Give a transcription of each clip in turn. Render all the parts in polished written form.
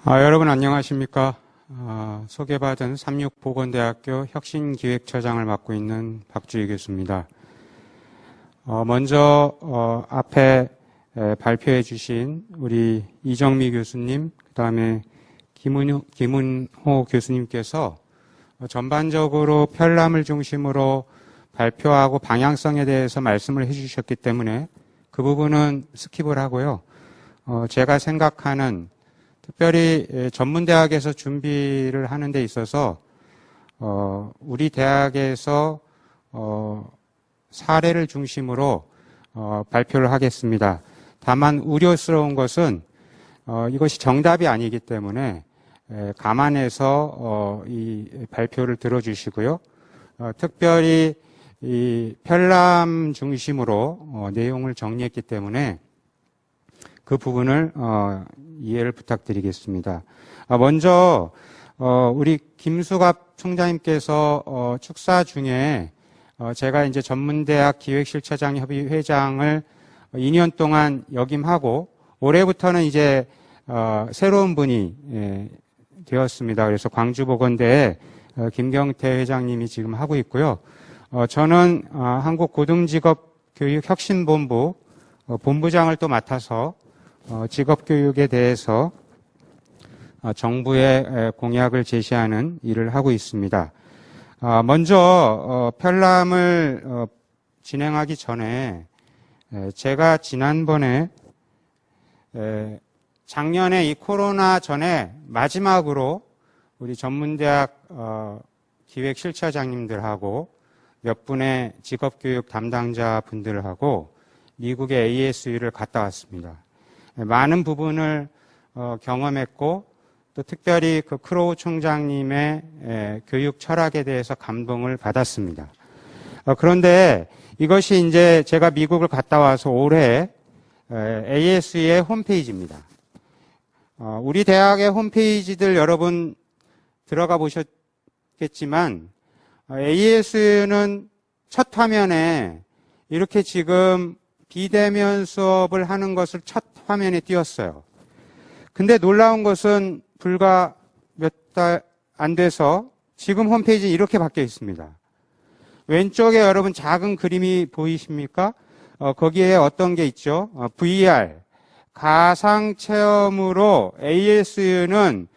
여러분 안녕하십니까? 소개받은 삼육보건대학교 혁신기획처장을 맡고 있는 박주희 교수입니다. 먼저 앞에 발표해 주신 우리 이정미 교수님, 그 다음에 김은호 교수님께서 전반적으로 편람을 중심으로 발표하고 방향성에 대해서 말씀을 해주셨기 때문에 그 부분은 스킵을 하고요. 제가 생각하는 특별히 전문대학에서 준비를 하는 데 있어서 우리 대학에서 사례를 중심으로 발표를 하겠습니다. 다만 우려스러운 것은 이것이 정답이 아니기 때문에 감안해서 이 발표를 들어주시고요. 특별히 이 편람 중심으로 내용을 정리했기 때문에 그 부분을 이해를 부탁드리겠습니다. 먼저 우리 김수갑 총장님께서 축사 중에 제가 이제 전문대학 기획실처장협의회장을 2년 동안 역임하고 올해부터는 이제 새로운 분이 되었습니다. 그래서 광주보건대에 김경태 회장님이 지금 하고 있고요. 저는 한국고등직업교육혁신본부 본부장을 또 맡아서 직업교육에 대해서 정부에 공약을 제시하는 일을 하고 있습니다. 먼저 편람을 진행하기 전에 제가 지난번에 작년에 이 코로나 전에 마지막으로 우리 전문대학 기획실처장님들하고 몇 분의 직업교육 담당자 분들하고 미국의 ASU를 갔다 왔습니다. 많은 부분을 경험했고 또 특별히 그 크로우 총장님의 교육 철학에 대해서 감동을 받았습니다. 그런데 이것이 이제 제가 미국을 갔다 와서 올해 ASU의 홈페이지입니다. 우리 대학의 홈페이지들 여러분 들어가 보셨겠지만 ASU는 첫 화면에 이렇게 지금 비대면 수업을 하는 것을 첫 화면에 띄웠어요. 근데 놀라운 것은 불과 몇 달 안 돼서 지금 홈페이지 이렇게 바뀌어 있습니다. 왼쪽에 여러분 작은 그림이 보이십니까? 거기에 어떤 게 있죠? VR, 가상체험으로 ASU는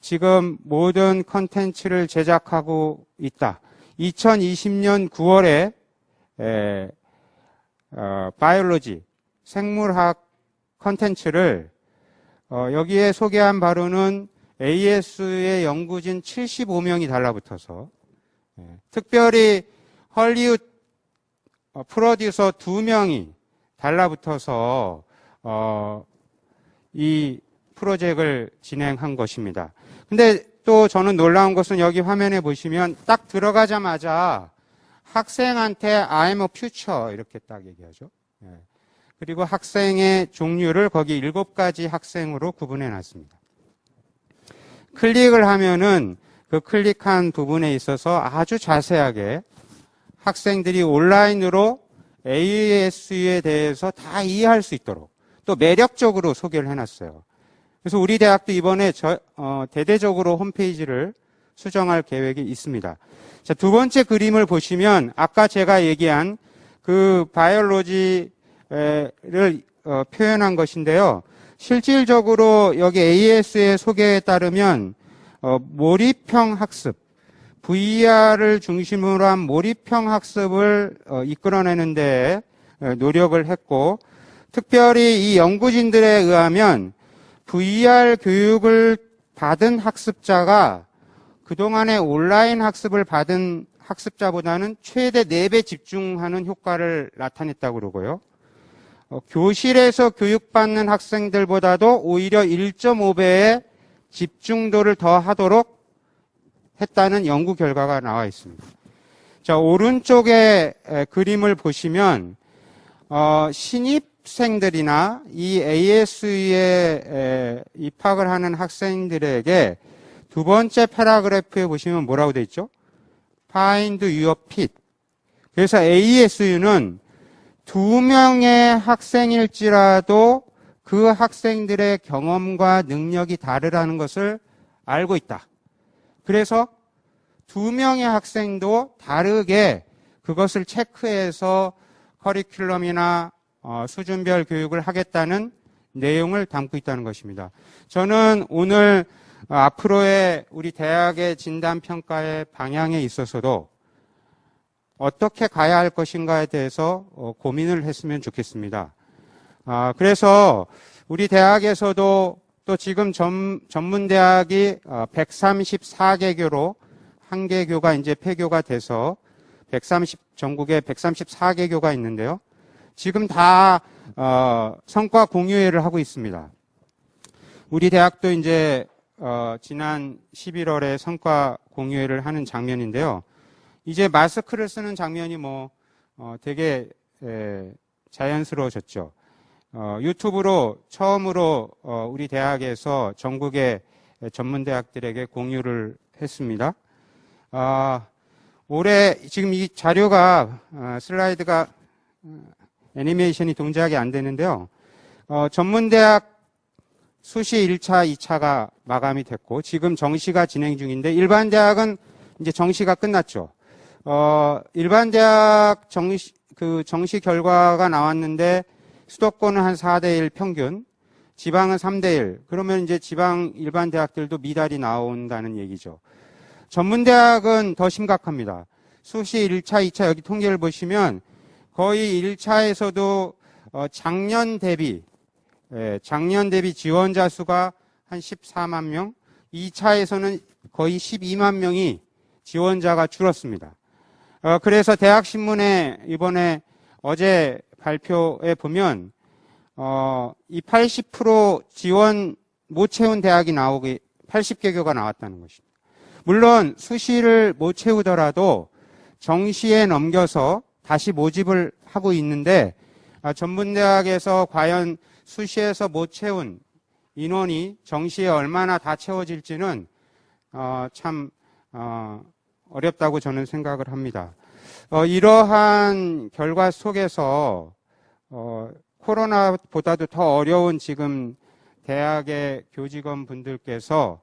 지금 모든 컨텐츠를 제작하고 있다. 2020년 9월에 바이올로지, 생물학 컨텐츠를 여기에 소개한 바로는 ASU의 연구진 75명이 달라붙어서 특별히 헐리우드 프로듀서 2명이 달라붙어서 이 프로젝트를 진행한 것입니다. 근데 또 저는 놀라운 것은 여기 화면에 보시면 딱 들어가자마자 학생한테 I'm a future 이렇게 딱 얘기하죠. 그리고 학생의 종류를 거기 7가지 학생으로 구분해 놨습니다. 클릭을 하면은 그 클릭한 부분에 있어서 아주 자세하게 학생들이 온라인으로 ASU에 대해서 다 이해할 수 있도록 또 매력적으로 소개를 해놨어요. 그래서 우리 대학도 이번에 대대적으로 홈페이지를 수정할 계획이 있습니다. 자, 두 번째 그림을 보시면 아까 제가 얘기한 그 바이올로지를 표현한 것인데요. 실질적으로 여기 AS의 소개에 따르면 몰입형 학습, VR을 중심으로 한 몰입형 학습을 이끌어내는 데 노력을 했고 특별히 이 연구진들에 의하면 VR 교육을 받은 학습자가 그동안의 온라인 학습을 받은 학습자보다는 최대 4배 집중하는 효과를 나타냈다고 그러고요. 교실에서 교육받는 학생들보다도 오히려 1.5배의 집중도를 더 하도록 했다는 연구 결과가 나와 있습니다. 자, 오른쪽에 그림을 보시면 신입생들이나 이 ASU에 입학을 하는 학생들에게 두 번째 패러그래프에 보시면 뭐라고 돼 있죠? Find your fit. 그래서 ASU는 2명의 학생일지라도 그 학생들의 경험과 능력이 다르다는 것을 알고 있다. 그래서 2명의 학생도 다르게 그것을 체크해서 커리큘럼이나 수준별 교육을 하겠다는 내용을 담고 있다는 것입니다. 저는 오늘 앞으로의 우리 대학의 진단평가의 방향에 있어서도 어떻게 가야 할 것인가에 대해서 고민을 했으면 좋겠습니다. 그래서 우리 대학에서도 또 지금 전문대학이 134개교로 한 개교가 이제 폐교가 돼서 전국에 134개교가 있는데요. 지금 다 성과 공유회를 하고 있습니다. 우리 대학도 이제 지난 11월에 성과 공유회를 하는 장면인데요. 이제 마스크를 쓰는 장면이 되게 자연스러워졌죠. 유튜브로 처음으로 우리 대학에서 전국의 전문대학들에게 공유를 했습니다. 올해 지금 이 자료가 슬라이드가 애니메이션이 동작이 안 되는데요. 전문대학 수시 1차, 2차가 마감이 됐고 지금 정시가 진행 중인데 일반 대학은 이제 정시가 끝났죠. 일반 대학 정시 결과가 나왔는데 수도권은 한 4대1 평균, 지방은 3대1. 그러면 이제 지방 일반 대학들도 미달이 나온다는 얘기죠. 전문대학은 더 심각합니다. 수시 1차, 2차 여기 통계를 보시면 거의 1차에서도 작년 대비 지원자 수가 한 14만 명, 2차에서는 거의 12만 명이 지원자가 줄었습니다. 그래서 대학신문에 이번에 어제 발표에 보면 이 80% 지원 못 채운 대학이 80개교가 나왔다는 것입니다. 물론 수시를 못 채우더라도 정시에 넘겨서 다시 모집을 하고 있는데 전문대학에서 과연 수시에서 못 채운 인원이 정시에 얼마나 다 채워질지는 참 어렵다고 저는 생각을 합니다. 이러한 결과 속에서 코로나보다도 더 어려운 지금 대학의 교직원 분들께서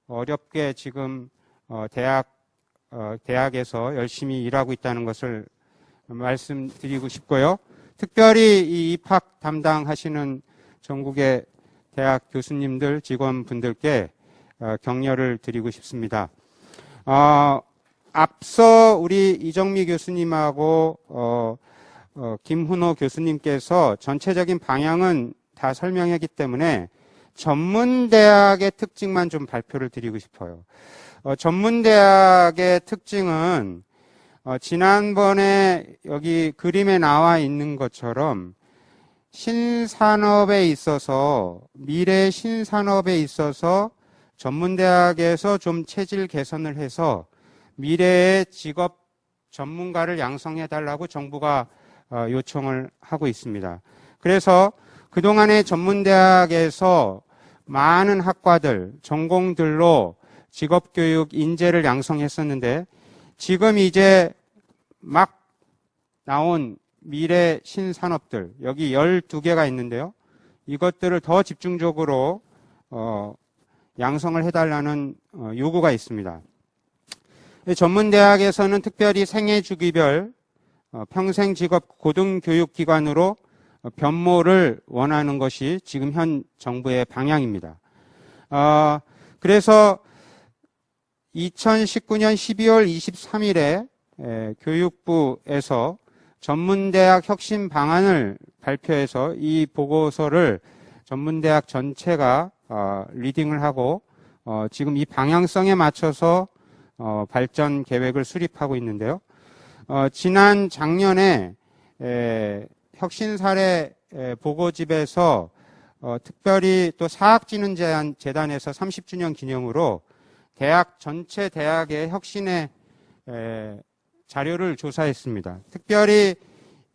어렵게 지금 대학에서 열심히 일하고 있다는 것을 말씀드리고 싶고요. 특별히 이 입학 담당하시는 전국의 대학 교수님들, 직원분들께 격려를 드리고 싶습니다. 앞서 우리 이정미 교수님하고 김훈호 교수님께서 전체적인 방향은 다 설명했기 때문에 전문대학의 특징만 좀 발표를 드리고 싶어요. 전문대학의 특징은 지난번에 여기 그림에 나와 있는 것처럼 신산업에 있어서 미래 신산업에 있어서 전문대학에서 좀 체질 개선을 해서 미래의 직업 전문가를 양성해달라고 정부가 요청을 하고 있습니다. 그래서 그동안의 전문대학에서 많은 학과들, 전공들로 직업교육 인재를 양성했었는데 지금 이제 막 나온 미래 신산업들, 여기 12개가 있는데요. 이것들을 더 집중적으로 양성을 해달라는 요구가 있습니다. 전문대학에서는 특별히 생애주기별 평생직업 고등교육기관으로 변모를 원하는 것이 지금 현 정부의 방향입니다. 그래서 2019년 12월 23일에 교육부에서 전문대학 혁신 방안을 발표해서 이 보고서를 전문대학 전체가 리딩을 하고 지금 이 방향성에 맞춰서 발전 계획을 수립하고 있는데요. 지난 작년에 혁신 사례 보고집에서 특별히 또 사학진흥재단에서 30주년 기념으로 대학 전체 대학의 혁신의 자료를 조사했습니다. 특별히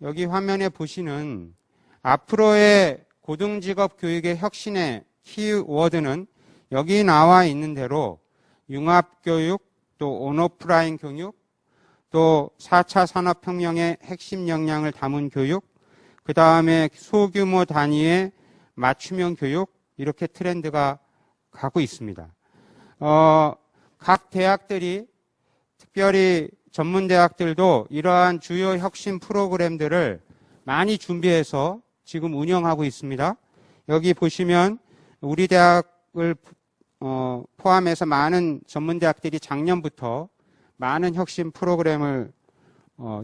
여기 화면에 보시는 앞으로의 고등직업 교육의 혁신의 키워드는 여기 나와 있는 대로 융합교육, 또 온오프라인 교육, 또 4차 산업혁명의 핵심 역량을 담은 교육, 그 다음에 소규모 단위의 맞춤형 교육 이렇게 트렌드가 가고 있습니다. 각 대학들이 특별히 전문대학들도 이러한 주요 혁신 프로그램들을 많이 준비해서 지금 운영하고 있습니다. 여기 보시면 우리 대학을 포함해서 많은 전문대학들이 작년부터 많은 혁신 프로그램을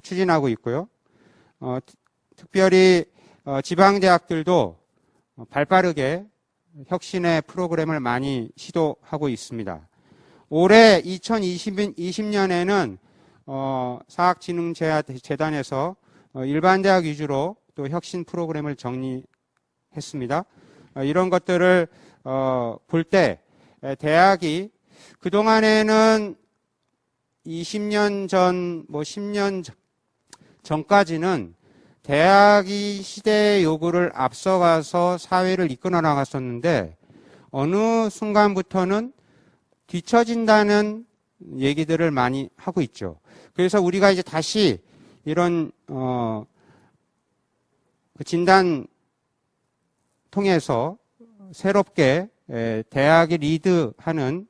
추진하고 있고요. 특별히 지방대학들도 발빠르게 혁신의 프로그램을 많이 시도하고 있습니다. 올해 2020년에는 사학진흥재단에서 일반 대학 위주로 또 혁신 프로그램을 정리했습니다. 이런 것들을 볼 때 대학이 그동안에는 20년 전, 10년 전까지는 대학이 시대의 요구를 앞서가서 사회를 이끌어 나갔었는데 어느 순간부터는 뒤처진다는 얘기들을 많이 하고 있죠. 그래서 우리가 이제 다시 이런 진단 통해서 새롭게 대학이 리드하는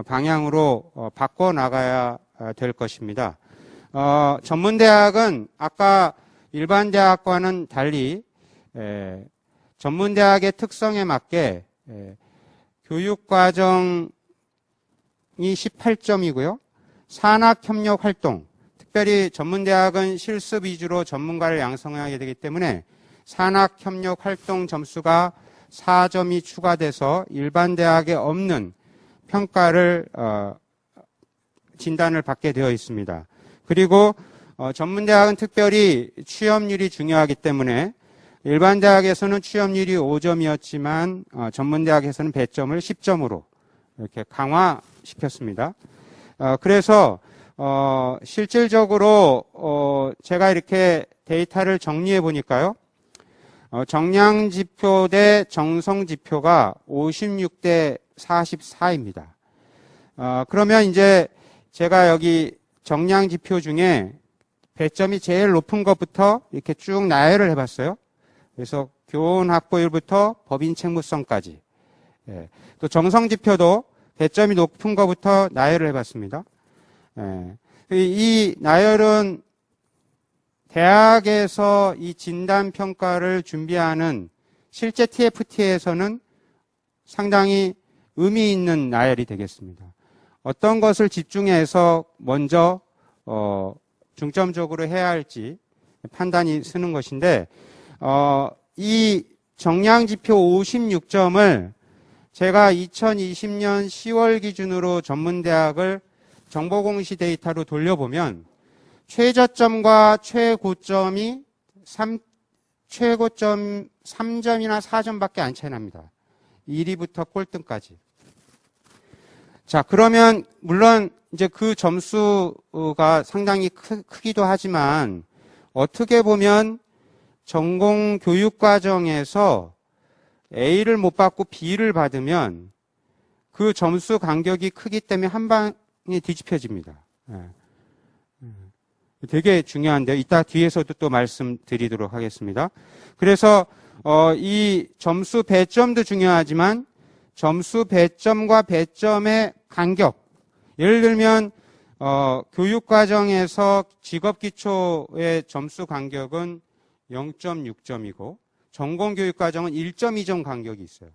방향으로 바꿔나가야 될 것입니다. 전문대학은 아까 일반 대학과는 달리 전문대학의 특성에 맞게 교육과정이 18점이고요. 산학협력활동, 특별히 전문대학은 실습 위주로 전문가를 양성하게 되기 때문에 산학협력활동 점수가 4점이 추가돼서 일반 대학에 없는 평가를 진단을 받게 되어 있습니다. 그리고 전문대학은 특별히 취업률이 중요하기 때문에 일반 대학에서는 취업률이 5점이었지만 전문대학에서는 배점을 10점으로 이렇게 강화시켰습니다. 그래서 실질적으로 제가 이렇게 데이터를 정리해 보니까요. 정량지표 대 정성지표가 56대 44입니다. 그러면 이제 제가 여기 정량지표 중에 배점이 제일 높은 것부터 이렇게 쭉 나열을 해봤어요. 그래서 교원 확보율부터 법인 책무성까지. 또 정성지표도 배점이 높은 것부터 나열을 해봤습니다. 이 나열은 대학에서 이 진단평가를 준비하는 실제 TFT에서는 상당히 의미 있는 나열이 되겠습니다. 어떤 것을 집중해서 먼저 중점적으로 해야 할지 판단이 서는 것인데 이 정량지표 56점을 제가 2020년 10월 기준으로 전문대학을 정보공시 데이터로 돌려보면 최저점과 최고점이 최고점 3점이나 4점밖에 안 차이 납니다. 1위부터 꼴등까지. 자, 그러면 물론 이제 그 점수가 상당히 크기도 하지만 어떻게 보면 전공 교육 과정에서 A를 못 받고 B를 받으면 그 점수 간격이 크기 때문에 한 방에 뒤집혀집니다. 되게 중요한데요. 이따 뒤에서도 또 말씀드리도록 하겠습니다. 그래서 이 점수 배점도 중요하지만 점수 배점과 배점의 간격, 예를 들면 교육과정에서 직업기초의 점수 간격은 0.6점이고 전공교육과정은 1.2점 간격이 있어요.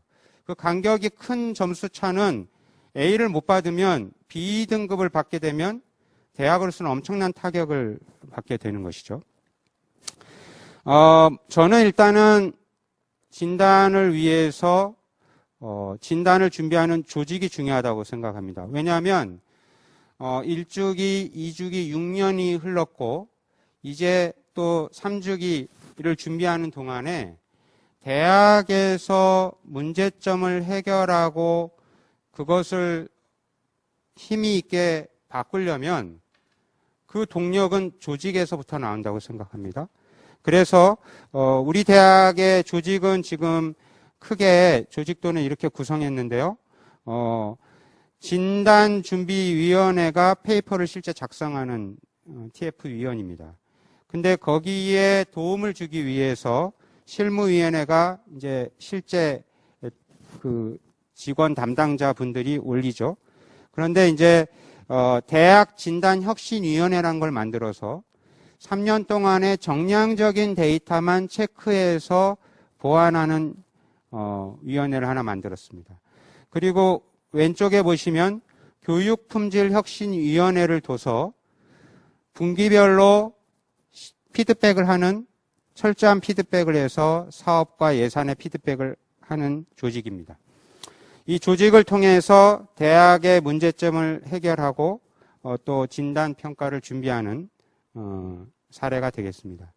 그 간격이 큰 점수 차는 A를 못 받으면 B 등급을 받게 되면 대학으로서는 엄청난 타격을 받게 되는 것이죠. 저는 일단은 진단을 위해서 진단을 준비하는 조직이 중요하다고 생각합니다. 왜냐하면 1주기, 2주기, 6년이 흘렀고 이제 또 3주기를 준비하는 동안에 대학에서 문제점을 해결하고 그것을 힘이 있게 바꾸려면 그 동력은 조직에서부터 나온다고 생각합니다. 그래서 우리 대학의 조직은 지금 크게 조직도는 이렇게 구성했는데요. 진단준비위원회가 페이퍼를 실제 작성하는 TF위원입니다. 근데 거기에 도움을 주기 위해서 실무위원회가 이제 실제 그 직원 담당자 분들이 올리죠. 그런데 이제 대학 진단혁신위원회라는 걸 만들어서 3년 동안의 정량적인 데이터만 체크해서 보완하는 위원회를 하나 만들었습니다. 그리고 왼쪽에 보시면 교육품질혁신위원회를 둬서 분기별로 피드백을 하는 철저한 피드백을 해서 사업과 예산의 피드백을 하는 조직입니다. 이 조직을 통해서 대학의 문제점을 해결하고 또 진단 평가를 준비하는 사례가 되겠습니다.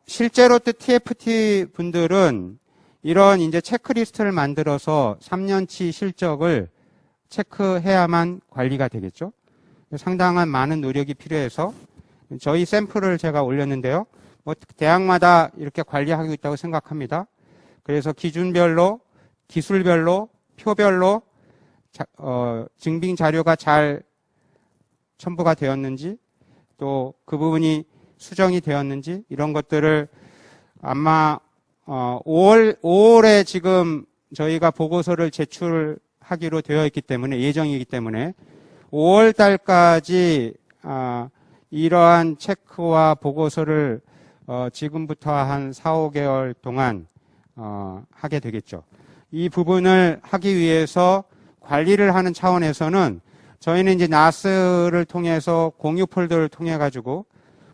실제로 또 TFT 분들은 이런 이제 체크리스트를 만들어서 3년치 실적을 체크해야만 관리가 되겠죠. 상당한 많은 노력이 필요해서 저희 샘플을 제가 올렸는데요. 뭐 대학마다 이렇게 관리하고 있다고 생각합니다. 그래서 기준별로, 기술별로, 표별로 증빙 자료가 잘 첨부가 되었는지 또 그 부분이 수정이 되었는지 이런 것들을 아마 5월에 지금 저희가 보고서를 제출하기로 되어 있기 때문에 예정이기 때문에 5월 달까지 이러한 체크와 보고서를 지금부터 한 4, 5개월 동안 하게 되겠죠. 이 부분을 하기 위해서 관리를 하는 차원에서는 저희는 이제 나스를 통해서 공유 폴더를 통해 가지고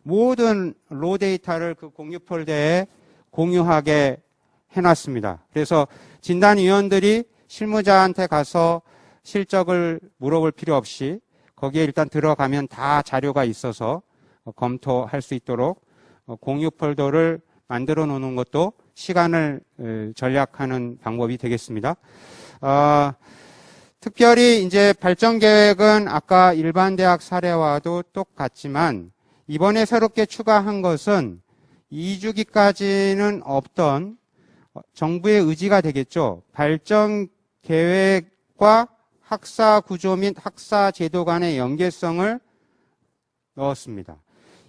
모든 로 데이터를 그 공유 폴더에 공유하게 해놨습니다. 그래서 진단위원들이 실무자한테 가서 실적을 물어볼 필요 없이 거기에 일단 들어가면 다 자료가 있어서 검토할 수 있도록 공유 폴더를 만들어 놓는 것도 시간을 절약하는 방법이 되겠습니다. 특별히 이제 발전 계획은 아까 일반 대학 사례와도 똑같지만 이번에 새롭게 추가한 것은 2주기까지는 없던 정부의 의지가 되겠죠. 발전 계획과 학사 구조 및 학사 제도 간의 연계성을 넣었습니다.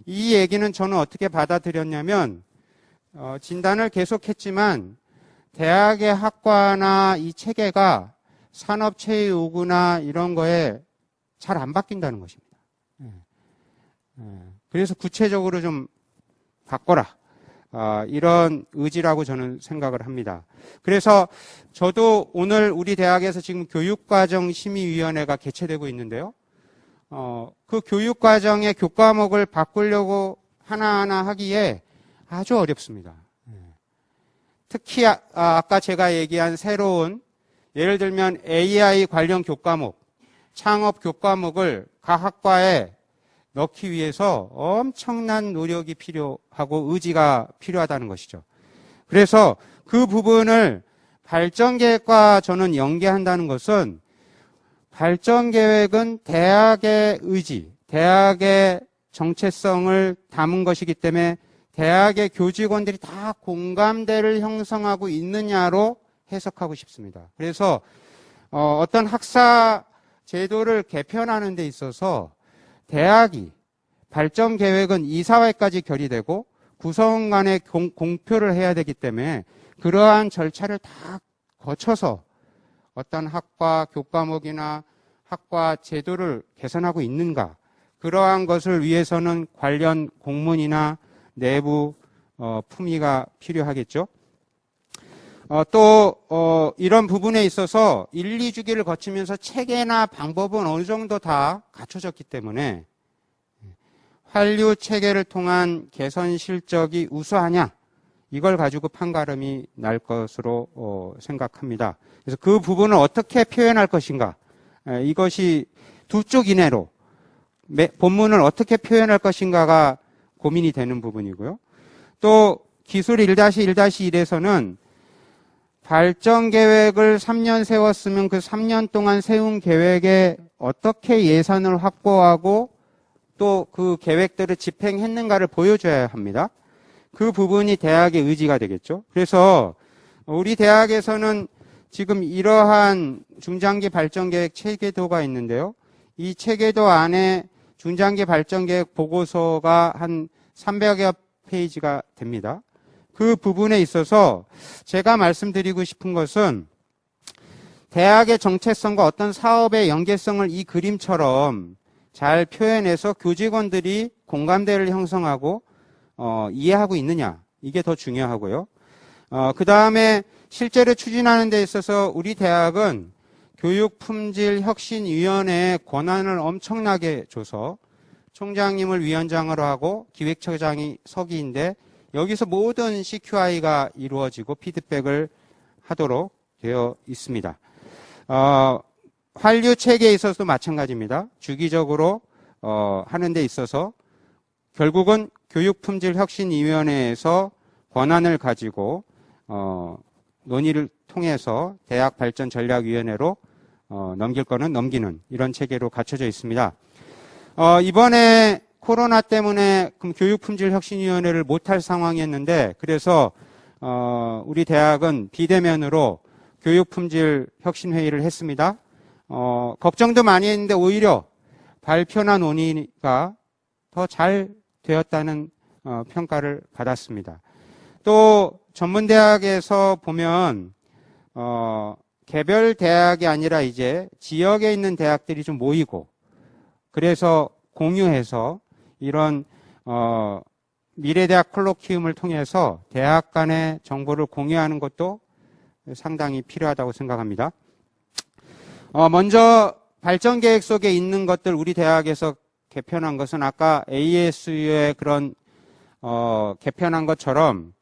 이 얘기는 저는 어떻게 받아들였냐면 진단을 계속했지만 대학의 학과나 이 체계가 산업체육이나 이런 거에 잘 안 바뀐다는 것입니다. 그래서 구체적으로 좀 바꿔라. 이런 의지라고 저는 생각을 합니다. 그래서 저도 오늘 우리 대학에서 지금 교육과정심의위원회가 개최되고 있는데요. 그 교육과정의 교과목을 바꾸려고 하나하나 하기에 아주 어렵습니다. 특히 아까 제가 얘기한 새로운 예를 들면 AI 관련 교과목, 창업 교과목을 각 학과에 넣기 위해서 엄청난 노력이 필요하고 의지가 필요하다는 것이죠. 그래서 그 부분을 발전계획과 저는 연계한다는 것은 발전계획은 대학의 의지, 대학의 정체성을 담은 것이기 때문에 대학의 교직원들이 다 공감대를 형성하고 있느냐로 해석하고 싶습니다. 그래서 어떤 학사 제도를 개편하는 데 있어서 대학이 발전 계획은 이사회까지 결의되고 구성 간에 공표를 해야 되기 때문에 그러한 절차를 다 거쳐서 어떤 학과 교과목이나 학과 제도를 개선하고 있는가, 그러한 것을 위해서는 관련 공문이나 내부 품위가 필요하겠죠. 또 이런 부분에 있어서 1, 2주기를 거치면서 체계나 방법은 어느 정도 다 갖춰졌기 때문에 한류 체계를 통한 개선 실적이 우수하냐, 이걸 가지고 판가름이 날 것으로 생각합니다. 그래서 그 부분을 어떻게 표현할 것인가, 이것이 두 쪽 이내로 본문을 어떻게 표현할 것인가가 고민이 되는 부분이고요. 또 기술 1-1-1에서는 발전 계획을 3년 세웠으면 그 3년 동안 세운 계획에 어떻게 예산을 확보하고 또 그 계획들을 집행했는가를 보여줘야 합니다. 그 부분이 대학의 의지가 되겠죠. 그래서 우리 대학에서는 지금 이러한 중장기 발전 계획 체계도가 있는데요. 이 체계도 안에 중장기 발전 계획 보고서가 한 300여 페이지가 됩니다. 그 부분에 있어서 제가 말씀드리고 싶은 것은 대학의 정체성과 어떤 사업의 연계성을 이 그림처럼 잘 표현해서 교직원들이 공감대를 형성하고 이해하고 있느냐, 이게 더 중요하고요. 그 다음에 실제로 추진하는 데 있어서 우리 대학은 교육품질혁신위원회에 권한을 엄청나게 줘서 총장님을 위원장으로 하고 기획처장이 서기인데 여기서 모든 CQI가 이루어지고 피드백을 하도록 되어 있습니다. 환류 체계에 있어서도 마찬가지입니다. 주기적으로 하는 데 있어서 결국은 교육품질혁신위원회에서 권한을 가지고 논의를 통해서 대학발전전략위원회로 넘길 거는 넘기는 이런 체계로 갖춰져 있습니다. 이번에 코로나 때문에 교육품질혁신위원회를 못할 상황이었는데 그래서 우리 대학은 비대면으로 교육품질혁신회의를 했습니다. 걱정도 많이 했는데 오히려 발표나 논의가 더 잘 되었다는 평가를 받았습니다. 또 전문대학에서 보면 개별 대학이 아니라 이제 지역에 있는 대학들이 좀 모이고 그래서 공유해서 이런 미래대학 콜로키움을 통해서 대학 간의 정보를 공유하는 것도 상당히 필요하다고 생각합니다. 먼저 발전계획 속에 있는 것들 우리 대학에서 개편한 것은 아까 ASU의 그런 개편한 것처럼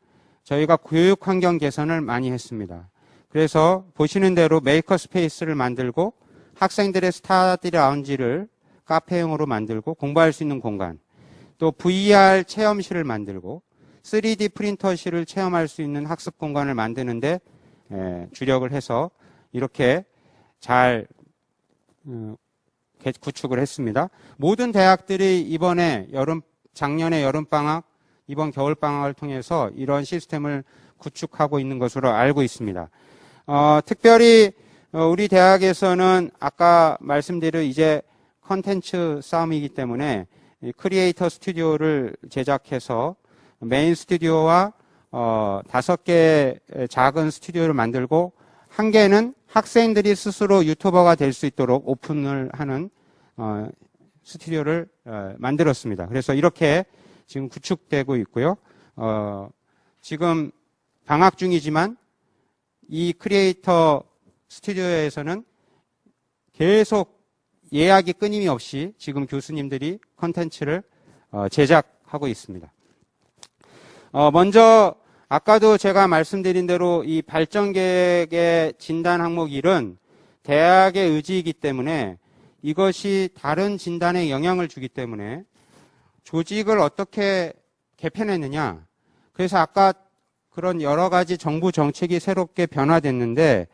저희가 교육 환경 개선을 많이 했습니다. 그래서 보시는 대로 메이커 스페이스를 만들고 학생들의 스타디 라운지를 카페용으로 만들고 공부할 수 있는 공간, 또 VR 체험실을 만들고 3D 프린터실을 체험할 수 있는 학습 공간을 만드는데 주력을 해서 이렇게 잘 구축을 했습니다. 모든 대학들이 작년에 여름방학, 이번 겨울방학을 통해서 이런 시스템을 구축하고 있는 것으로 알고 있습니다. 특별히 우리 대학에서는 아까 말씀드린 이제 컨텐츠 싸움이기 때문에 크리에이터 스튜디오를 제작해서 메인 스튜디오와 5개 작은 스튜디오를 만들고 한 개는 학생들이 스스로 유튜버가 될 수 있도록 오픈을 하는 스튜디오를 만들었습니다. 그래서 이렇게 지금 구축되고 있고요. 지금 방학 중이지만 이 크리에이터 스튜디오에서는 계속 예약이 끊임이 없이 지금 교수님들이 컨텐츠를 제작하고 있습니다. 먼저 아까도 제가 말씀드린 대로 이 발전계획의 진단 항목 1은 대학의 의지이기 때문에 이것이 다른 진단에 영향을 주기 때문에 조직을 어떻게 개편했느냐. 그래서 아까 그런 여러 가지 정부 정책이 새롭게 변화됐는데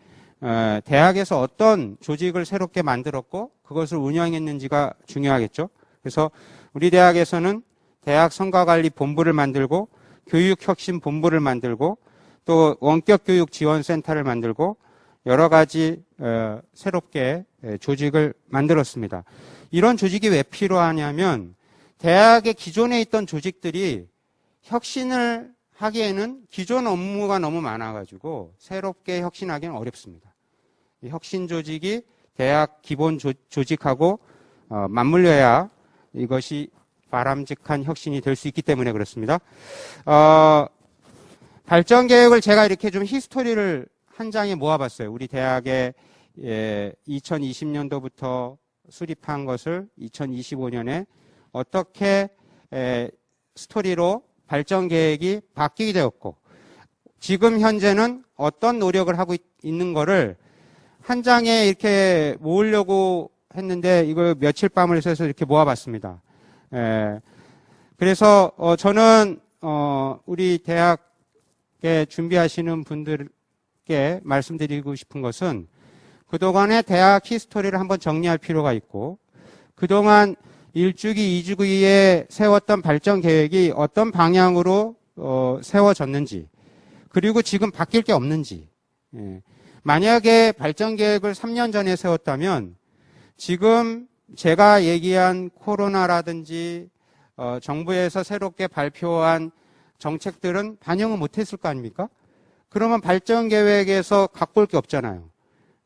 대학에서 어떤 조직을 새롭게 만들었고 그것을 운영했는지가 중요하겠죠. 그래서 우리 대학에서는 대학 성과관리본부를 만들고 교육혁신본부를 만들고 또 원격교육지원센터를 만들고 여러 가지 새롭게 조직을 만들었습니다. 이런 조직이 왜 필요하냐면 대학의 기존에 있던 조직들이 혁신을 하기에는 기존 업무가 너무 많아가지고 새롭게 혁신하기는 어렵습니다. 혁신 조직이 대학 기본 조직하고 맞물려야 이것이 바람직한 혁신이 될 수 있기 때문에 그렇습니다. 발전 계획을 제가 이렇게 좀 히스토리를 한 장에 모아봤어요. 우리 대학의 2020년도부터 수립한 것을 2025년에 어떻게 스토리로 발전 계획이 바뀌게 되었고 지금 현재는 어떤 노력을 하고 있는 거를 한 장에 이렇게 모으려고 했는데 이걸 며칠 밤을 새서 이렇게 모아봤습니다. 그래서 저는 우리 대학에 준비하시는 분들께 말씀드리고 싶은 것은 그동안의 대학 히스토리를 한번 정리할 필요가 있고 그동안 1주기, 2주기에 세웠던 발전 계획이 어떤 방향으로 세워졌는지 그리고 지금 바뀔 게 없는지 만약에 발전 계획을 3년 전에 세웠다면 지금 제가 얘기한 코로나라든지 정부에서 새롭게 발표한 정책들은 반영을 못했을 거 아닙니까? 그러면 발전 계획에서 갖고 올 게 없잖아요.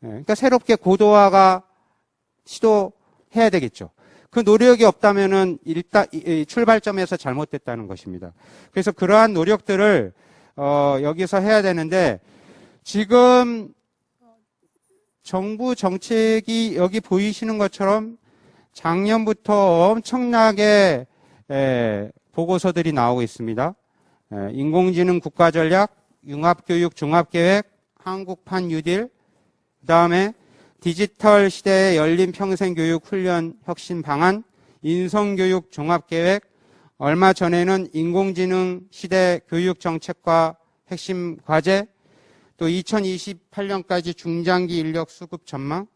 그러니까 새롭게 고도화가 시도해야 되겠죠. 그 노력이 없다면은 일단 출발점에서 잘못됐다는 것입니다. 그래서 그러한 노력들을 여기서 해야 되는데 지금 정부 정책이 여기 보이시는 것처럼 작년부터 엄청나게 보고서들이 나오고 있습니다. 인공지능 국가전략, 융합교육 종합계획, 한국판 뉴딜, 그 다음에 디지털 시대의 열린 평생교육 훈련 혁신 방안, 인성교육 종합계획, 얼마 전에는 인공지능 시대 교육 정책과 핵심 과제, 또 2028년까지 중장기 인력 수급 전망.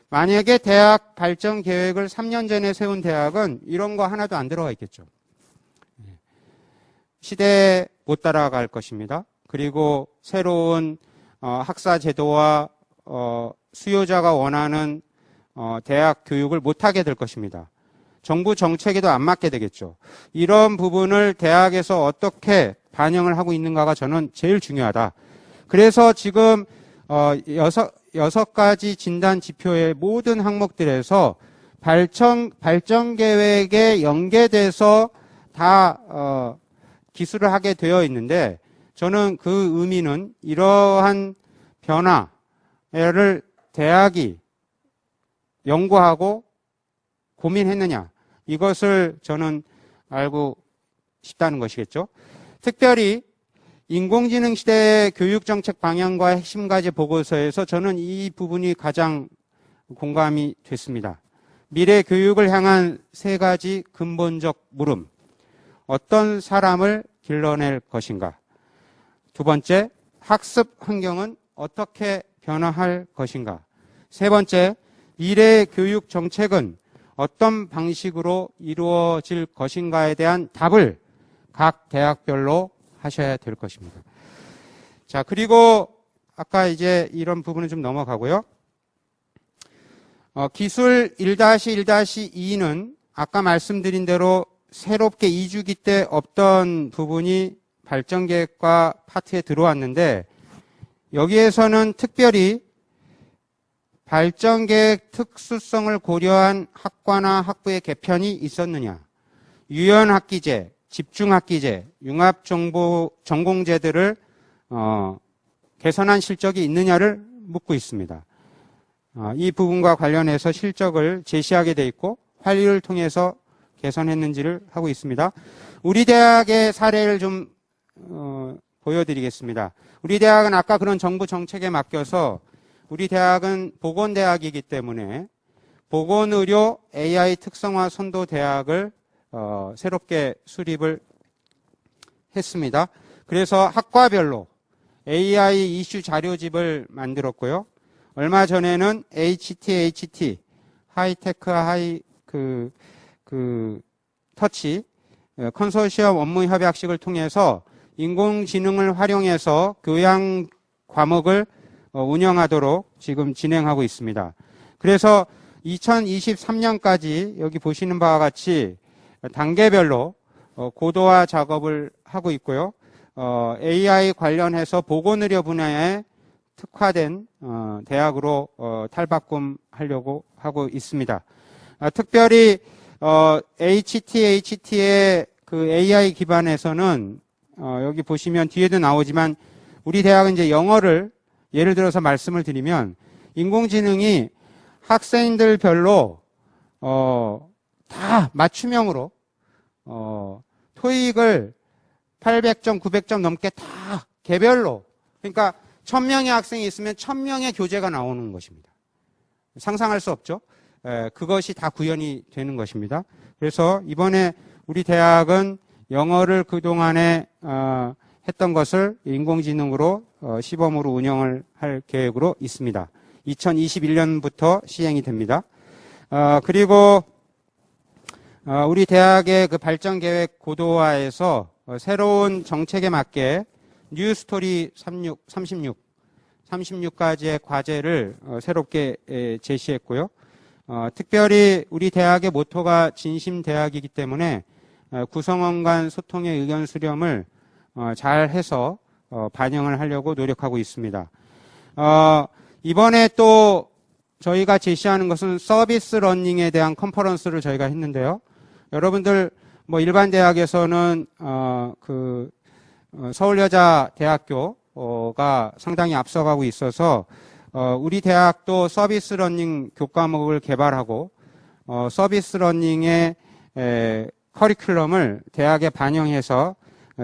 만약에 대학 발전 계획을 3년 전에 세운 대학은 이런 거 하나도 안 들어가 있겠죠. 시대에 못 따라갈 것입니다. 그리고 새로운 학사 제도와 수요자가 원하는 대학 교육을 못하게 될 것입니다. 정부 정책에도 안 맞게 되겠죠. 이런 부분을 대학에서 어떻게 반영을 하고 있는가가 저는 제일 중요하다. 그래서 지금 여섯 가지 진단 지표의 모든 항목들에서 발전 계획에 연계돼서 다 기술을 하게 되어 있는데 저는 그 의미는 이러한 변화를 대학이 연구하고 고민했느냐 이것을 저는 알고 싶다는 것이겠죠. 특별히 인공지능 시대의 교육정책 방향과 핵심 과제 보고서에서 저는 이 부분이 가장 공감이 됐습니다. 미래 교육을 향한 세 가지 근본적 물음. 어떤 사람을 길러낼 것인가? 두 번째, 학습 환경은 어떻게 변화할 것인가? 세 번째, 미래 교육 정책은 어떤 방식으로 이루어질 것인가에 대한 답을 각 대학별로 하셔야 될 것입니다. 자, 그리고 아까 이제 이런 부분은 좀 넘어가고요. 기술 1-1-2는 아까 말씀드린 대로 새롭게 2주기 때 없던 부분이 발전계획과 파트에 들어왔는데 여기에서는 특별히 발전계획 특수성을 고려한 학과나 학부의 개편이 있었느냐, 유연학기제, 집중학기제, 융합전공제들을 개선한 실적이 있느냐를 묻고 있습니다. 이 부분과 관련해서 실적을 제시하게 돼 있고 환리를 통해서 개선했는지를 하고 있습니다. 우리 대학의 사례를 좀 보여드리겠습니다. 우리 대학은 아까 그런 정부 정책에 맡겨서 우리 대학은 보건대학이기 때문에 보건의료 AI 특성화 선도 대학을 새롭게 수립을 했습니다. 그래서 학과별로 AI 이슈 자료집을 만들었고요. 얼마 전에는 HT 하이테크 터치 컨소시엄 업무 협약식을 통해서 인공지능을 활용해서 교양 과목을 운영하도록 지금 진행하고 있습니다. 그래서 2023년까지 여기 보시는 바와 같이 단계별로 고도화 작업을 하고 있고요. AI 관련해서 보건의료 분야에 특화된 대학으로 탈바꿈하려고 하고 있습니다. 특별히 HT의 그 AI 기반에서는 여기 보시면 뒤에도 나오지만 우리 대학은 이제 영어를 예를 들어서 말씀을 드리면 인공지능이 학생들별로 다 맞춤형으로 토익을 800점, 900점 넘게 다 개별로 그러니까 1000명의 학생이 있으면 1000명의 교재가 나오는 것입니다. 상상할 수 없죠? 그것이 다 구현이 되는 것입니다. 그래서 이번에 우리 대학은 영어를 그동안에 했던 것을 인공지능으로 시범으로 운영을 할 계획으로 있습니다. 2021년부터 시행이 됩니다. 그리고 우리 대학의 그 발전 계획 고도화에서 새로운 정책에 맞게 뉴스토리 36가지의 과제를 새롭게 제시했고요. 특별히 우리 대학의 모토가 진심대학이기 때문에 구성원 간 소통의 의견 수렴을 잘 해서 반영을 하려고 노력하고 있습니다. 이번에 또 저희가 제시하는 것은 서비스 러닝에 대한 컨퍼런스를 저희가 했는데요. 여러분들 뭐 일반 대학에서는 서울여자대학교가 상당히 앞서가고 있어서 우리 대학도 서비스 러닝 교과목을 개발하고 서비스 러닝의 커리큘럼을 대학에 반영해서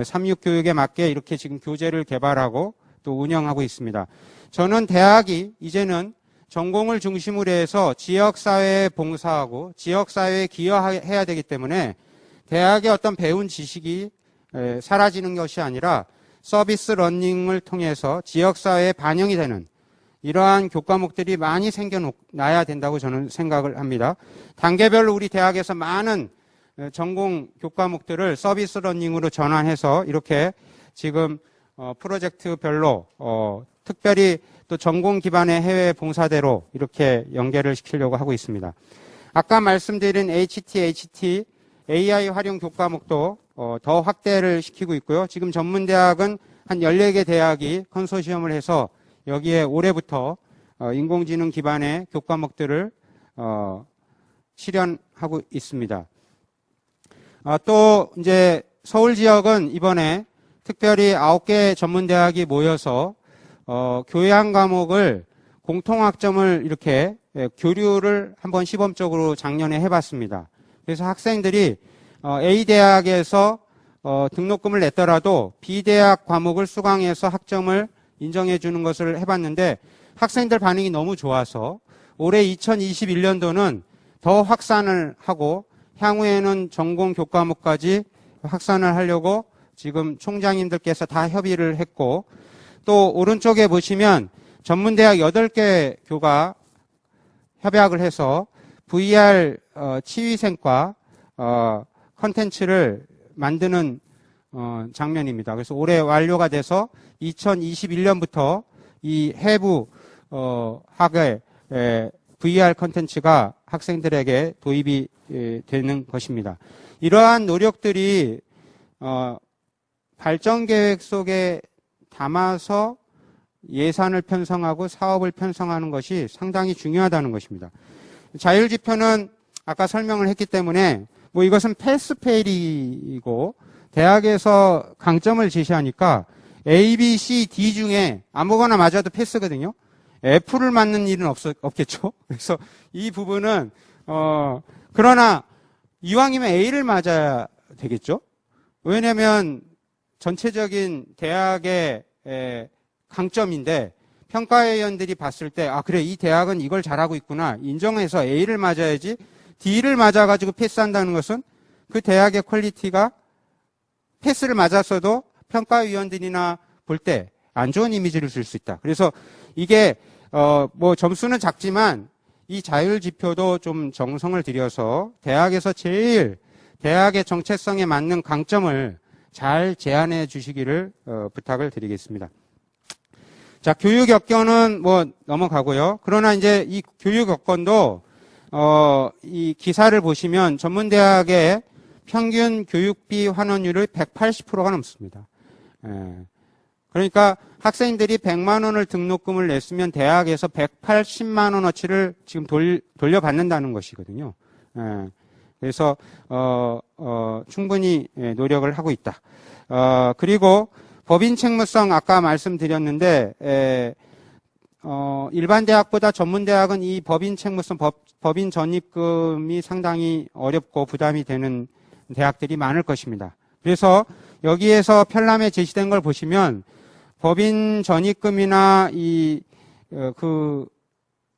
삼육교육에 맞게 이렇게 지금 교재를 개발하고 또 운영하고 있습니다. 저는 대학이 이제는 전공을 중심으로 해서 지역사회에 봉사하고 지역사회에 기여해야 되기 때문에 대학의 어떤 배운 지식이 사라지는 것이 아니라 서비스 러닝을 통해서 지역사회에 반영이 되는 이러한 교과목들이 많이 생겨나야 된다고 저는 생각을 합니다. 단계별로 우리 대학에서 많은 전공 교과목들을 서비스 러닝으로 전환해서 이렇게 지금 프로젝트별로 특별히 또 전공 기반의 해외 봉사대로 이렇게 연계를 시키려고 하고 있습니다. 아까 말씀드린 HT, AI 활용 교과목도 더 확대를 시키고 있고요. 지금 전문대학은 한 14개 대학이 컨소시엄을 해서 여기에 올해부터 인공지능 기반의 교과목들을 실현하고 있습니다. 또 이제 서울 지역은 이번에 특별히 9개 전문대학이 모여서 교양 과목을 공통학점을 이렇게 교류를 한번 시범적으로 작년에 해봤습니다. 그래서 학생들이 A대학에서 등록금을 냈더라도 B대학 과목을 수강해서 학점을 인정해 주는 것을 해봤는데 학생들 반응이 너무 좋아서 올해 2021년도는 더 확산을 하고 향후에는 전공 교과목까지 확산을 하려고 지금 총장님들께서 다 협의를 했고 또 오른쪽에 보시면 전문대학 8개 교가 협약을 해서 VR 치위생과 컨텐츠를 만드는 장면입니다. 그래서 올해 완료가 돼서 2021년부터 이 해부 학의 VR 컨텐츠가 학생들에게 도입이 되는 것입니다. 이러한 노력들이 발전 계획 속에 담아서 예산을 편성하고 사업을 편성하는 것이 상당히 중요하다는 것입니다. 자율지표는 아까 설명을 했기 때문에 뭐 이것은 패스페일이고 대학에서 강점을 제시하니까 A, B, C, D 중에 아무거나 맞아도 패스거든요. F를 맞는 일은 없겠죠. 그래서 이 부분은 그러나 이왕이면 A를 맞아야 되겠죠. 왜냐하면 전체적인 대학의 강점인데 평가위원들이 봤을 때 그래 이 대학은 이걸 잘하고 있구나 인정해서 A를 맞아야지 D를 맞아가지고 패스한다는 것은 그 대학의 퀄리티가 패스를 맞았어도 평가위원들이나 볼 때 안 좋은 이미지를 줄 수 있다. 그래서 이게 뭐 점수는 작지만 이 자율지표도 좀 정성을 들여서 대학에서 제일 대학의 정체성에 맞는 강점을 잘 제안해 주시기를 부탁을 드리겠습니다. 자, 교육 여건은 뭐 넘어가고요. 그러나 이제 이 교육 여건도 이 기사를 보시면 전문대학의 평균 교육비 환원율이 180%가 넘습니다. 그러니까 학생들이 100만 원을 등록금을 냈으면 대학에서 180만 원어치를 지금 돌려받는다는 것이거든요. 그래서 충분히 노력을 하고 있다. 그리고 법인 책무성 아까 말씀드렸는데 일반 대학보다 전문 대학은 이 법인 책무성 법인 전입금이 상당히 어렵고 부담이 되는 대학들이 많을 것입니다. 그래서 여기에서 편람에 제시된 걸 보시면 법인 전입금이나 그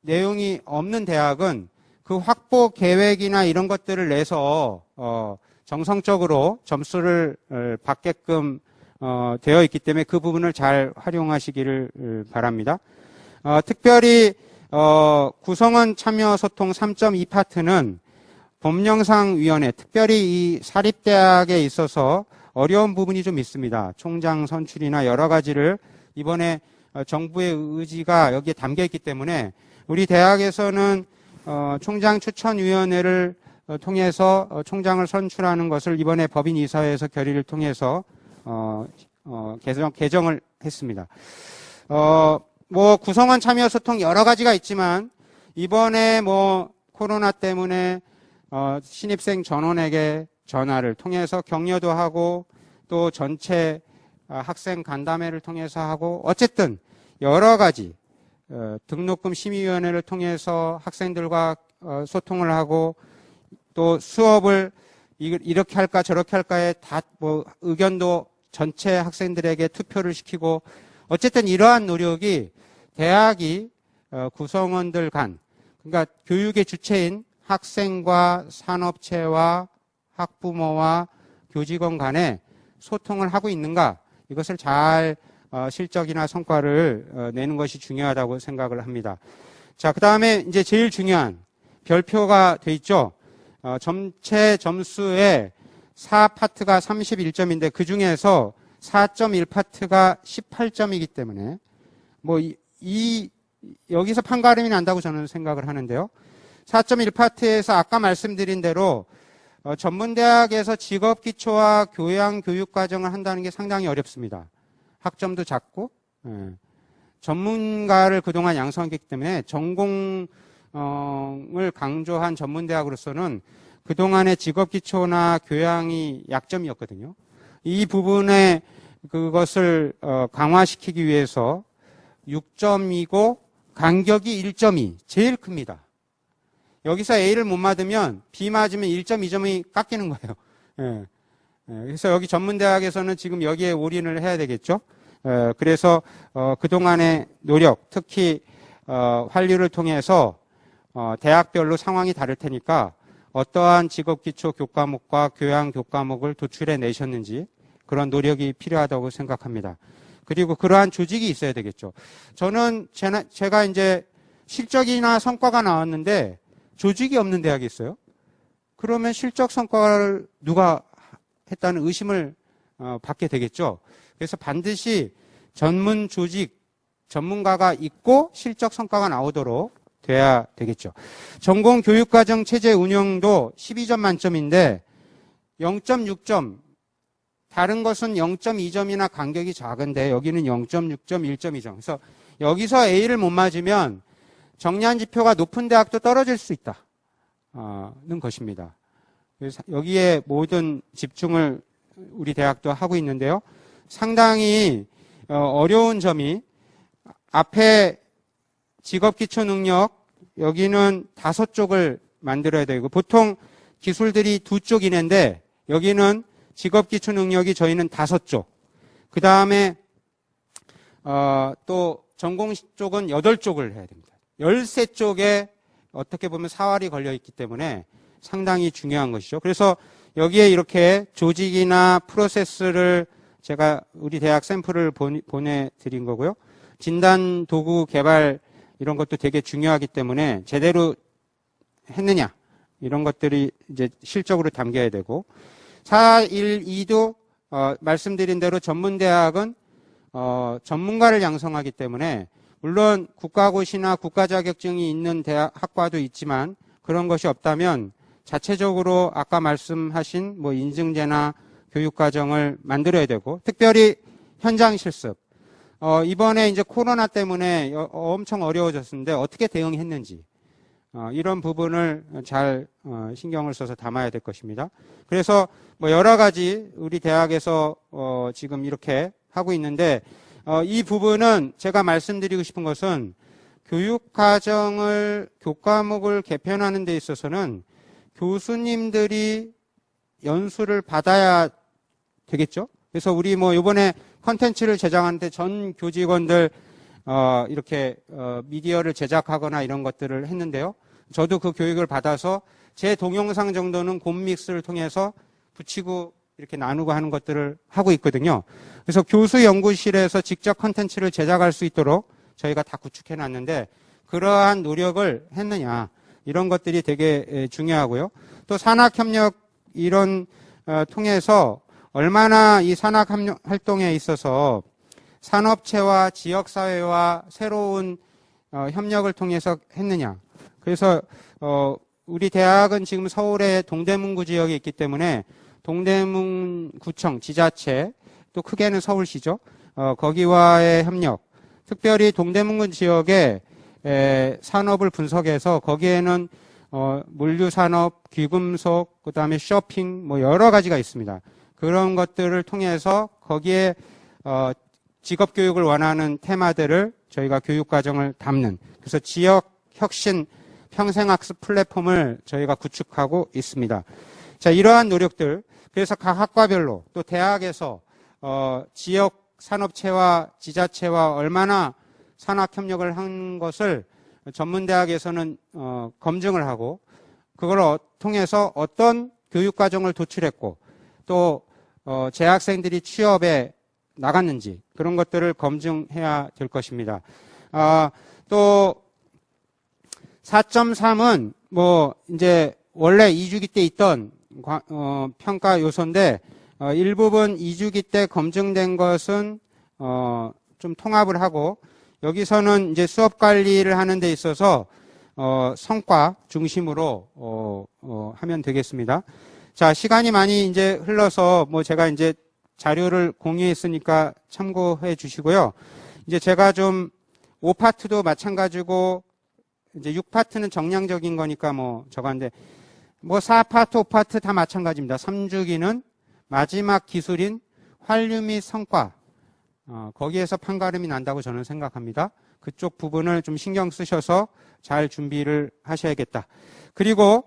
내용이 없는 대학은 그 확보 계획이나 이런 것들을 내서 정성적으로 점수를 받게끔 되어 있기 때문에 그 부분을 잘 활용하시기를 바랍니다. 특별히 구성원 참여 소통 3.2 파트는 법령상위원회, 특별히 이 사립대학에 있어서 어려운 부분이 좀 있습니다. 총장 선출이나 여러 가지를 이번에 정부의 의지가 여기에 담겨 있기 때문에 우리 대학에서는 총장 추천위원회를 통해서 총장을 선출하는 것을 이번에 법인이사회에서 결의를 통해서 개정을 했습니다. 뭐 구성원 참여 소통 여러 가지가 있지만 이번에 뭐 코로나 때문에 신입생 전원에게 전화를 통해서 격려도 하고 또 전체 학생 간담회를 통해서 하고 어쨌든 여러 가지 등록금 심의위원회를 통해서 학생들과 소통을 하고 또 수업을 이렇게 할까 저렇게 할까에 다 뭐 의견도 전체 학생들에게 투표를 시키고 어쨌든 이러한 노력이 대학이 구성원들 간 그러니까 교육의 주체인 학생과 산업체와 학부모와 교직원 간에 소통을 하고 있는가 이것을 잘 실적이나 성과를 내는 것이 중요하다고 생각을 합니다. 자, 그 다음에 이제 제일 중요한 별표가 돼 있죠. 전체 점수의 4파트가 31점인데 그 중에서 4.1파트가 18점이기 때문에 뭐 여기서 판가름이 난다고 저는 생각을 하는데요. 4.1파트에서 아까 말씀드린 대로 전문대학에서 직업기초와 교양교육과정을 한다는 게 상당히 어렵습니다. 학점도 작고 전문가를 그동안 양성했기 때문에 전공을 강조한 전문대학으로서는 그동안의 직업기초나 교양이 약점이었거든요. 이 부분에 그것을 강화시키기 위해서 6점이고 간격이 1점이 제일 큽니다. 여기서 A를 못 맞으면 B 맞으면 1.2점이 깎이는 거예요. 그래서 여기 전문대학에서는 지금 여기에 올인을 해야 되겠죠. 그래서 그동안의 노력, 특히 환류를 통해서 대학별로 상황이 다를 테니까 어떠한 직업기초 교과목과 교양 교과목을 도출해 내셨는지 그런 노력이 필요하다고 생각합니다. 그리고 그러한 조직이 있어야 되겠죠. 저는 제가 이제 실적이나 성과가 나왔는데 조직이 없는 대학이 있어요. 그러면 실적 성과를 누가 했다는 의심을 받게 되겠죠. 그래서 반드시 전문 조직, 전문가가 있고 실적 성과가 나오도록 돼야 되겠죠. 전공 교육과정 체제 운영도 12점 만점인데 0.6점, 다른 것은 0.2점이나 간격이 작은데 여기는 0.6점, 1.2점. 그래서 여기서 A를 못 맞으면 정리한 지표가 높은 대학도 떨어질 수 있다는 것입니다. 그래서 여기에 모든 집중을 우리 대학도 하고 있는데요. 상당히 어려운 점이 앞에 직업기초 능력 여기는 5쪽을 만들어야 되고 보통 기술들이 2쪽 이내인데 여기는 직업기초 능력이 저희는 5쪽. 그 다음에 또 전공 쪽은 8쪽을 해야 됩니다. 13쪽에 어떻게 보면 사활이 걸려 있기 때문에 상당히 중요한 것이죠. 그래서 여기에 이렇게 조직이나 프로세스를 제가 우리 대학 샘플을 보내드린 거고요. 진단 도구 개발 이런 것도 되게 중요하기 때문에 제대로 했느냐 이런 것들이 이제 실적으로 담겨야 되고 412도 말씀드린 대로 전문대학은 전문가를 양성하기 때문에 물론 국가고시나 국가자격증이 있는 학과도 있지만 그런 것이 없다면 자체적으로 아까 말씀하신 뭐 인증제나 교육과정을 만들어야 되고 특별히 현장 실습 이번에 이제 코로나 때문에 엄청 어려워졌는데 어떻게 대응했는지 이런 부분을 잘 신경을 써서 담아야 될 것입니다. 그래서 뭐 여러 가지 우리 대학에서 지금 이렇게 하고 있는데 이 부분은 제가 말씀드리고 싶은 것은 교육과정을 교과목을 개편하는 데 있어서는 교수님들이 연수를 받아야 되겠죠. 그래서 우리 뭐 이번에 컨텐츠를 제작하는데 전 교직원들 이렇게 미디어를 제작하거나 이런 것들을 했는데요. 저도 그 교육을 받아서 제 동영상 정도는 곰믹스를 통해서 붙이고 이렇게 나누고 하는 것들을 하고 있거든요. 그래서 교수 연구실에서 직접 컨텐츠를 제작할 수 있도록 저희가 다 구축해 놨는데 그러한 노력을 했느냐 이런 것들이 되게 중요하고요. 또 산학협력 이런 통해서 얼마나 이 산학협력 활동에 있어서 산업체와 지역사회와 새로운 협력을 통해서 했느냐. 그래서 우리 대학은 지금 서울의 동대문구 지역에 있기 때문에 동대문구청 지자체, 또 크게는 서울시죠. 거기와의 협력, 특별히 동대문구 지역의 산업을 분석해서 거기에는 물류산업, 귀금속, 그 다음에 쇼핑, 뭐 여러 가지가 있습니다. 그런 것들을 통해서 거기에 직업교육을 원하는 테마들을 저희가 교육과정을 담는, 그래서 지역 혁신 평생학습 플랫폼을 저희가 구축하고 있습니다. 자, 이러한 노력들, 그래서 각 학과별로 또 대학에서 지역 산업체와 지자체와 얼마나 산학협력을 한 것을 전문대학에서는 검증을 하고, 그걸 통해서 어떤 교육과정을 도출했고, 또 재학생들이 취업에 나갔는지 그런 것들을 검증해야 될 것입니다. 또 4.3은 뭐 이제 원래 2주기 때 있던 평가 요소인데 일부분 2주기 때 검증된 것은 좀 통합을 하고, 여기서는 이제 수업 관리를 하는 데 있어서 성과 중심으로 하면 되겠습니다. 자, 시간이 많이 이제 흘러서 뭐 제가 이제 자료를 공유했으니까 참고해 주시고요. 이제 제가 좀 5파트도 마찬가지고, 이제 6파트는 정량적인 거니까 뭐 저건데, 뭐 4파트, 5파트 다 마찬가지입니다. 3주기는 마지막 기술인 환류 및 성과, 거기에서 판가름이 난다고 저는 생각합니다. 그쪽 부분을 좀 신경 쓰셔서 잘 준비를 하셔야겠다. 그리고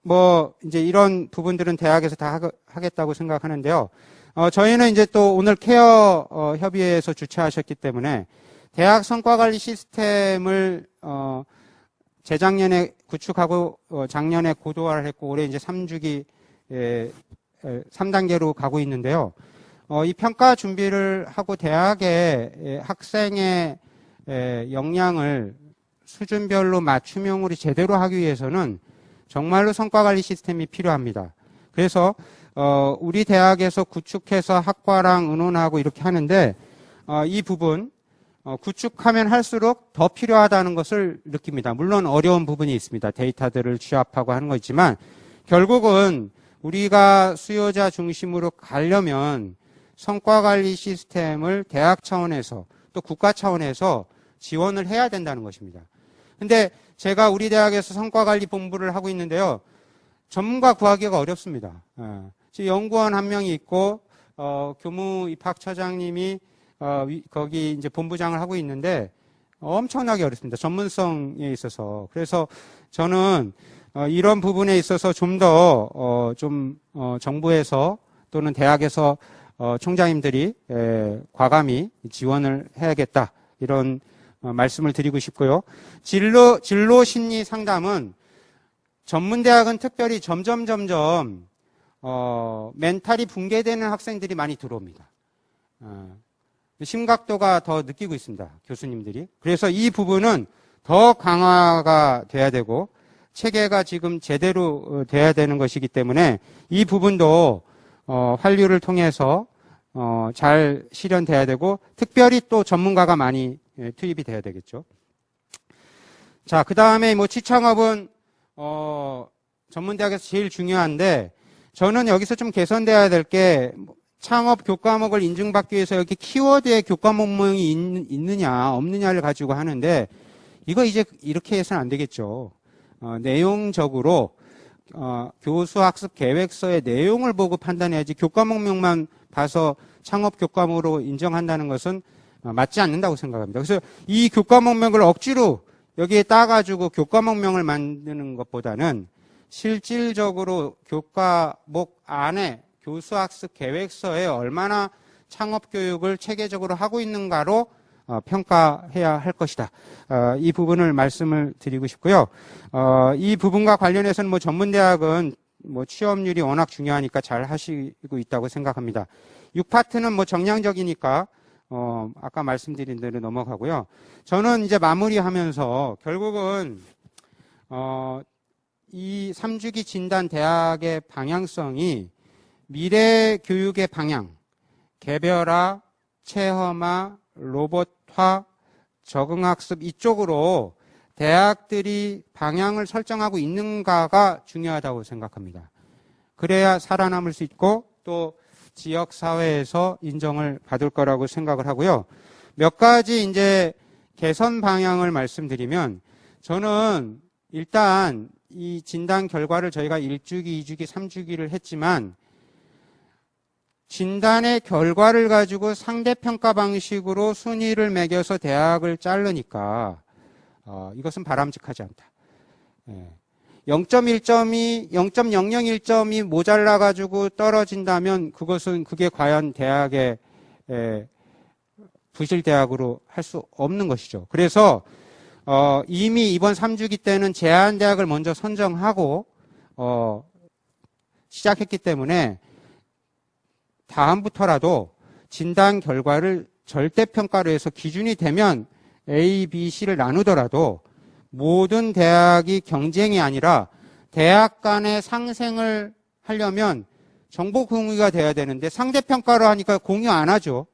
뭐 이제 이런 부분들은 대학에서 다 하겠다고 생각하는데요. 저희는 이제 또 오늘 케어 협의회에서 주최하셨기 때문에 대학 성과관리 시스템을 재작년에 구축하고 작년에 고도화를 했고 올해 이제 3주기 3단계로 가고 있는데요. 이 평가 준비를 하고 대학의 학생의 역량을 수준별로 맞춤형으로 제대로 하기 위해서는 정말로 성과관리 시스템이 필요합니다. 그래서 우리 대학에서 구축해서 학과랑 의논하고 이렇게 하는데 이 부분 구축하면 할수록 더 필요하다는 것을 느낍니다. 물론 어려운 부분이 있습니다. 데이터들을 취합하고 하는 거 있지만 결국은 우리가 수요자 중심으로 가려면 성과관리 시스템을 대학 차원에서 또 국가 차원에서 지원을 해야 된다는 것입니다. 근데 제가 우리 대학에서 성과관리 본부를 하고 있는데요. 전문가 구하기가 어렵습니다. 지금 연구원 한 명이 있고 교무 입학처장님이 거기 이제 본부장을 하고 있는데 엄청나게 어렵습니다. 전문성에 있어서. 그래서 저는 이런 부분에 있어서 좀 더 정부에서 또는 대학에서 총장님들이 과감히 지원을 해야겠다. 이런 말씀을 드리고 싶고요. 진로 심리 상담은 전문대학은 특별히 점점 멘탈이 붕괴되는 학생들이 많이 들어옵니다. 심각도가 더 느끼고 있습니다. 교수님들이. 그래서 이 부분은 더 강화가 돼야 되고 체계가 지금 제대로 돼야 되는 것이기 때문에 이 부분도 환류를 통해서 잘 실현돼야 되고 특별히 또 전문가가 많이 투입이 돼야 되겠죠. 자, 그 다음에 뭐 취창업은 전문대학에서 제일 중요한데 저는 여기서 좀 개선돼야 될 게 창업 교과목을 인증받기 위해서 여기 키워드에 교과목명이 있느냐 없느냐를 가지고 하는데 이거 이제 이렇게 해서는 안 되겠죠. 내용적으로 교수학습 계획서의 내용을 보고 판단해야지 교과목명만 봐서 창업 교과목으로 인정한다는 것은 맞지 않는다고 생각합니다. 그래서 이 교과목명을 억지로 여기에 따가지고 교과목명을 만드는 것보다는 실질적으로 교과목 안에 교수학습 계획서에 얼마나 창업교육을 체계적으로 하고 있는가로 평가해야 할 것이다. 이 부분을 말씀을 드리고 싶고요. 이 부분과 관련해서는 뭐 전문대학은 뭐 취업률이 워낙 중요하니까 잘 하시고 있다고 생각합니다. 6파트는 뭐 정량적이니까 아까 말씀드린 대로 넘어가고요. 저는 이제 마무리하면서 결국은 이 3주기 진단 대학의 방향성이 미래 교육의 방향, 개별화, 체험화, 로봇화, 적응학습 이쪽으로 대학들이 방향을 설정하고 있는가가 중요하다고 생각합니다. 그래야 살아남을 수 있고 또 지역사회에서 인정을 받을 거라고 생각을 하고요. 몇 가지 이제 개선 방향을 말씀드리면 저는 일단 이 진단 결과를 저희가 1주기, 2주기, 3주기를 했지만 진단의 결과를 가지고 상대평가 방식으로 순위를 매겨서 대학을 자르니까 이것은 바람직하지 않다. 0.1점이 0.001점이 모자라가지고 떨어진다면 그게 과연 대학의 부실대학으로 할 수 없는 것이죠. 그래서 이미 이번 3주기 때는 제한대학을 먼저 선정하고 시작했기 때문에 다음부터라도 진단 결과를 절대평가로 해서 기준이 되면 A, B, C를 나누더라도 모든 대학이 경쟁이 아니라 대학 간의 상생을 하려면 정보 공유가 돼야 되는데 상대평가로 하니까 공유 안 하죠.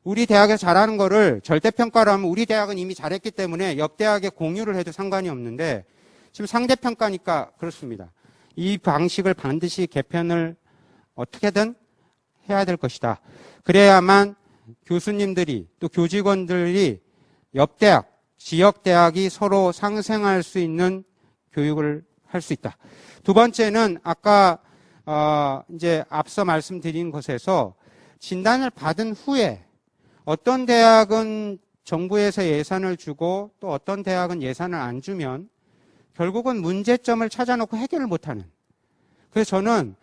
우리 대학에서 잘하는 거를 절대평가로 하면 우리 대학은 이미 잘했기 때문에 옆 대학에 공유를 해도 상관이 없는데 지금 상대평가니까 그렇습니다. 이 방식을 반드시 개편을 어떻게든 해야 될 것이다. 그래야만 교수님들이 또 교직원들이 옆 대학, 지역 대학이 서로 상생할 수 있는 교육을 할 수 있다. 두 번째는 아까 이제 앞서 말씀드린 것에서 진단을 받은 후에 어떤 대학은 정부에서 예산을 주고 또 어떤 대학은 예산을 안 주면 결국은 문제점을 찾아놓고 해결을 못하는. 그래서 저는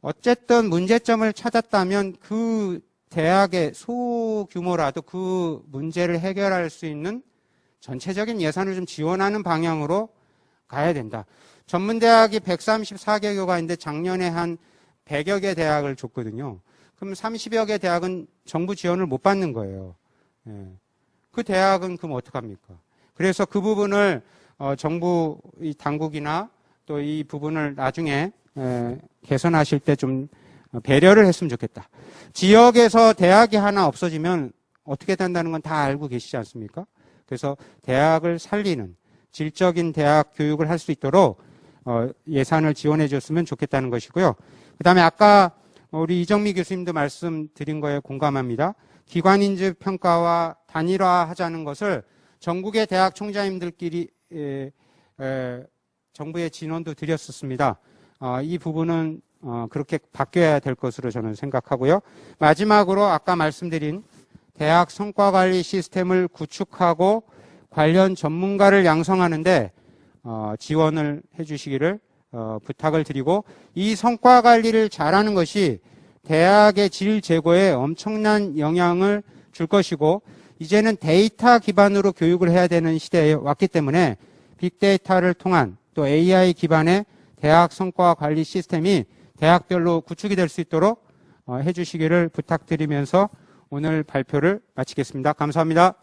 어쨌든 문제점을 찾았다면 그 대학의 소규모라도 그 문제를 해결할 수 있는 전체적인 예산을 좀 지원하는 방향으로 가야 된다. 전문대학이 134개 교가 있는데 작년에 한 100여 개 대학을 줬거든요. 그럼 30여 개 대학은 정부 지원을 못 받는 거예요. 그 대학은 그럼 어떡합니까? 그래서 그 부분을 정부 이 당국이나 또 이 부분을 나중에 개선하실 때 좀 배려를 했으면 좋겠다. 지역에서 대학이 하나 없어지면 어떻게 된다는 건 다 알고 계시지 않습니까? 그래서 대학을 살리는 질적인 대학 교육을 할 수 있도록 예산을 지원해 줬으면 좋겠다는 것이고요. 그 다음에 아까 우리 이정미 교수님도 말씀드린 거에 공감합니다. 기관인지 평가와 단일화하자는 것을 전국의 대학 총장님들끼리 정부의 진원도 드렸었습니다. 이 부분은 그렇게 바뀌어야 될 것으로 저는 생각하고요. 마지막으로 아까 말씀드린 대학 성과관리 시스템을 구축하고 관련 전문가를 양성하는데 지원을 해주시기를 부탁을 드리고 이 성과관리를 잘하는 것이 대학의 질 제고에 엄청난 영향을 줄 것이고 이제는 데이터 기반으로 교육을 해야 되는 시대에 왔기 때문에 빅데이터를 통한 또 AI 기반의 대학 성과 관리 시스템이 대학별로 구축이 될 수 있도록 해주시기를 부탁드리면서 오늘 발표를 마치겠습니다. 감사합니다.